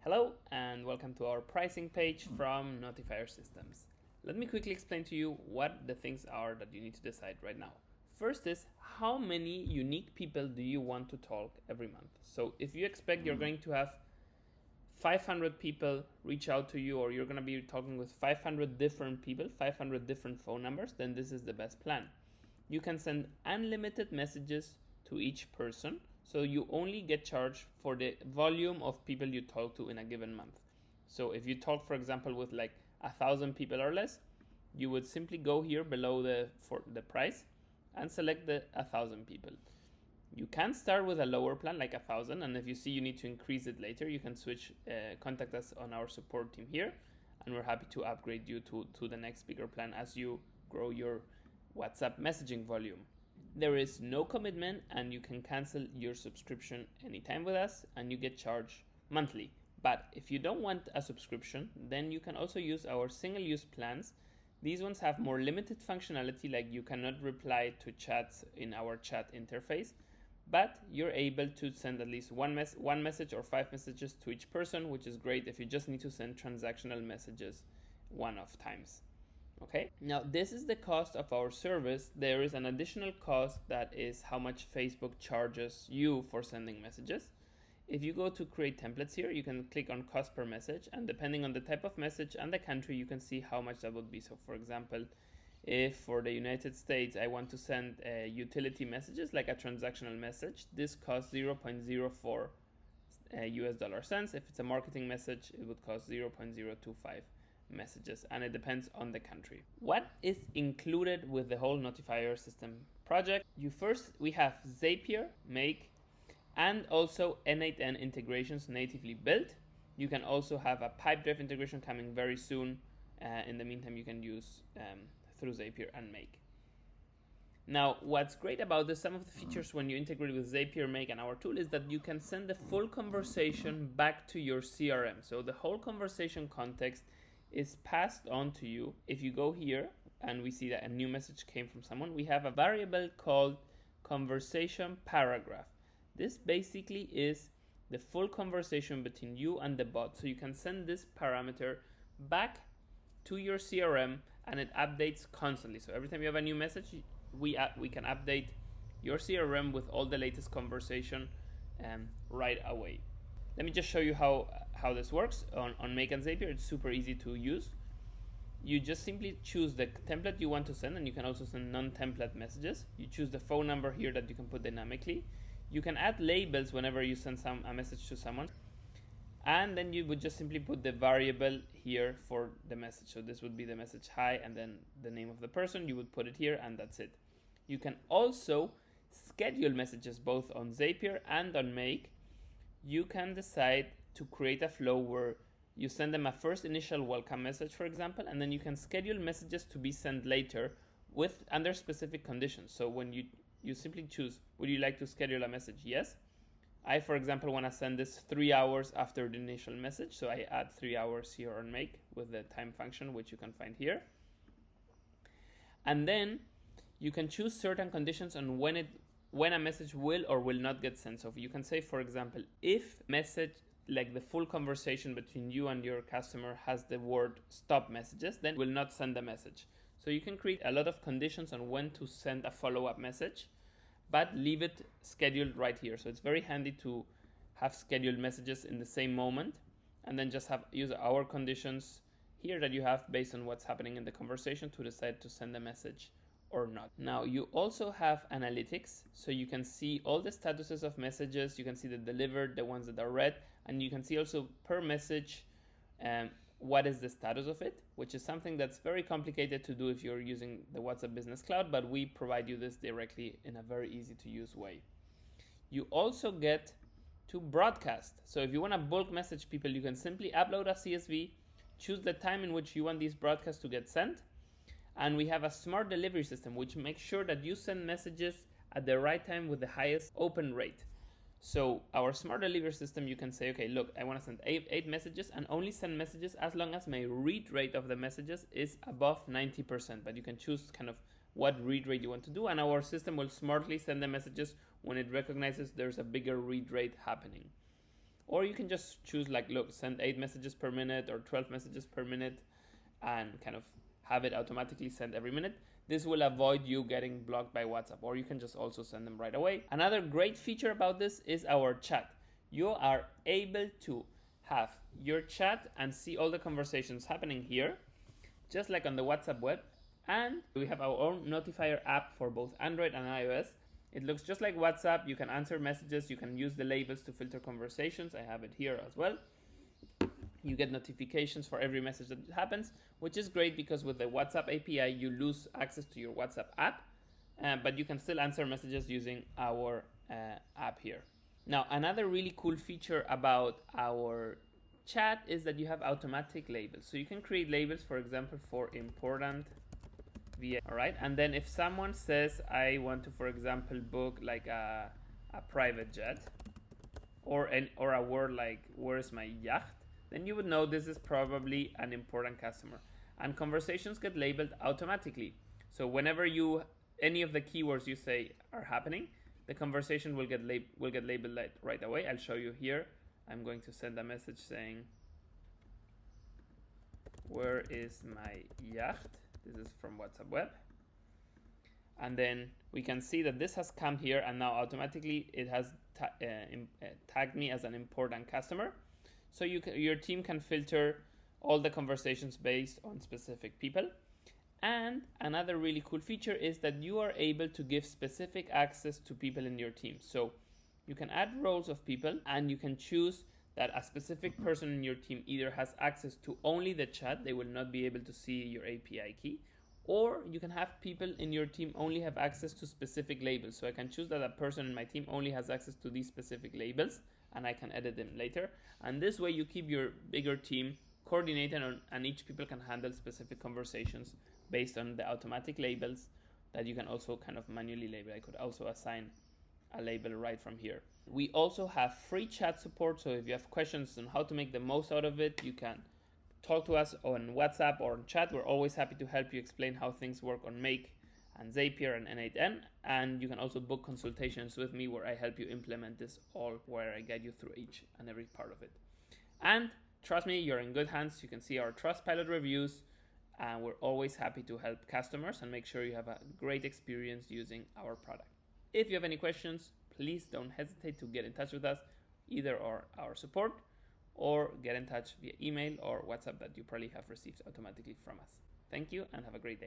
Hello and welcome to our pricing page from Notifier Systems. Let me quickly explain to you what the things are that you need to decide right now. First is, how many unique people do you want to talk every month? So if you expect you're going to have 500 people reach out to you, or you're going to be talking with 500 different people, 500 different phone numbers, then this is the best plan. You can send unlimited messages to each person, so you only get charged for the volume of people you talk to in a given month. So if you talk, for example, with like 1,000 people or less, you would simply go here below the price and select the 1,000 people. You can start with a lower plan like 1,000, and if you see you need to increase it later, you can switch, contact us on our support team here, and we're happy to upgrade you to the next bigger plan as you grow your WhatsApp messaging volume. There is no commitment, and you can cancel your subscription anytime with us, and you get charged monthly. But if you don't want a subscription, then you can also use our single-use plans. These ones have more limited functionality, like you cannot reply to chats in our chat interface, but you're able to send at least one message or 5 messages to each person, which is great if you just need to send transactional messages one-off times. Okay, now this is the cost of our service. There is an additional cost that is how much Facebook charges you for sending messages. If you go to create templates here, you can click on cost per message, and depending on the type of message and the country, you can see how much that would be. So for example, if for the United States I want to send utility messages like a transactional message, this costs 0.04 US dollar cents. If it's a marketing message, it would cost 0.025 messages, and it depends on the country. What is included with the whole Notifier System project? We have Zapier, Make, and also N8N integrations natively built. You can also have a Pipedrive integration coming very soon. In the meantime, you can use through Zapier and Make. Now, what's great about this, some of the features when you integrate with Zapier, Make, and our tool is that you can send the full conversation back to your CRM. So the whole conversation context is passed on to you. If you go here and we see that a new message came from someone, we have a variable called conversation paragraph. This basically is the full conversation between you and the bot. So you can send this parameter back to your CRM, and it updates constantly. So every time you have a new message, we can update your CRM with all the latest conversation right away. Let me just show you how this works on Make and Zapier. It's super easy to use. You just simply choose the template you want to send, and you can also send non-template messages. You choose the phone number here that you can put dynamically. You can add labels whenever you send a message to someone, and then you would just simply put the variable here for the message. So this would be the message hi, and then the name of the person. You would put it here, and that's it. You can also schedule messages both on Zapier and on Make. You can decide to create a flow where you send them a first initial welcome message, for example, and then you can schedule messages to be sent later under specific conditions. So when you simply choose, would you like to schedule a message? Yes. I, for example, want to send this 3 hours after the initial message, so I add 3 hours here on Make with the time function, which you can find here. And then you can choose certain conditions on when a message will or will not get sent. So you can say, for example, if message, like the full conversation between you and your customer, has the word stop messages, then will not send the message. So you can create a lot of conditions on when to send a follow-up message, but leave it scheduled right here. So it's very handy to have scheduled messages in the same moment, and then just use our conditions here that you have based on what's happening in the conversation to decide to send a message or not. Now you also have analytics, so you can see all the statuses of messages. You can see the delivered, the ones that are read, and you can see also per message what is the status of it, which is something that's very complicated to do if you're using the WhatsApp Business Cloud, but we provide you this directly in a very easy to use way. You also get to broadcast. So if you want to bulk message people, you can simply upload a CSV, choose the time in which you want these broadcasts to get sent, and we have a smart delivery system which makes sure that you send messages at the right time with the highest open rate. So our smart delivery system, you can say, okay, look, I want to send eight messages, and only send messages as long as my read rate of the messages is above 90%. But you can choose kind of what read rate you want to do, and our system will smartly send the messages when it recognizes there's a bigger read rate happening. Or you can just choose like, look, send 8 messages per minute or 12 messages per minute and kind of have it automatically send every minute. This will avoid you getting blocked by WhatsApp, or you can just also send them right away. Another great feature about this is our chat. You are able to have your chat and see all the conversations happening here, just like on the WhatsApp web. And we have our own notifier app for both Android and iOS. It looks just like WhatsApp. You can answer messages, you can use the labels to filter conversations. I have it here as well. You get notifications for every message that happens, which is great because with the WhatsApp API, you lose access to your WhatsApp app, but you can still answer messages using our app here. Now, another really cool feature about our chat is that you have automatic labels. So you can create labels, for example, for important via, all right? And then if someone says, I want to, for example, book like a private jet, or a word like, where's my yacht? Then you would know this is probably an important customer. And conversations get labeled automatically. So whenever any of the keywords you say are happening, the conversation will get labeled right away. I'll show you here. I'm going to send a message saying, where is my yacht? This is from WhatsApp Web. And then we can see that this has come here, and now automatically it has tagged me as an important customer. So your team can filter all the conversations based on specific people. And another really cool feature is that you are able to give specific access to people in your team. So you can add roles of people, and you can choose that a specific person in your team either has access to only the chat, they will not be able to see your API key, or you can have people in your team only have access to specific labels. So I can choose that a person in my team only has access to these specific labels, and I can edit them later. And this way you keep your bigger team coordinated and each people can handle specific conversations based on the automatic labels that you can also kind of manually label. I could also assign a label right from here. We also have free chat support, so if you have questions on how to make the most out of it, you can talk to us on WhatsApp or on chat. We're always happy to help you explain how things work on Make and Zapier and N8N, and you can also book consultations with me where I help you implement this all, where I guide you through each and every part of it. And trust me, you're in good hands. You can see our Trustpilot reviews, and we're always happy to help customers and make sure you have a great experience using our product. If you have any questions, please don't hesitate to get in touch with us, either our support, or get in touch via email or WhatsApp that you probably have received automatically from us. Thank you and have a great day.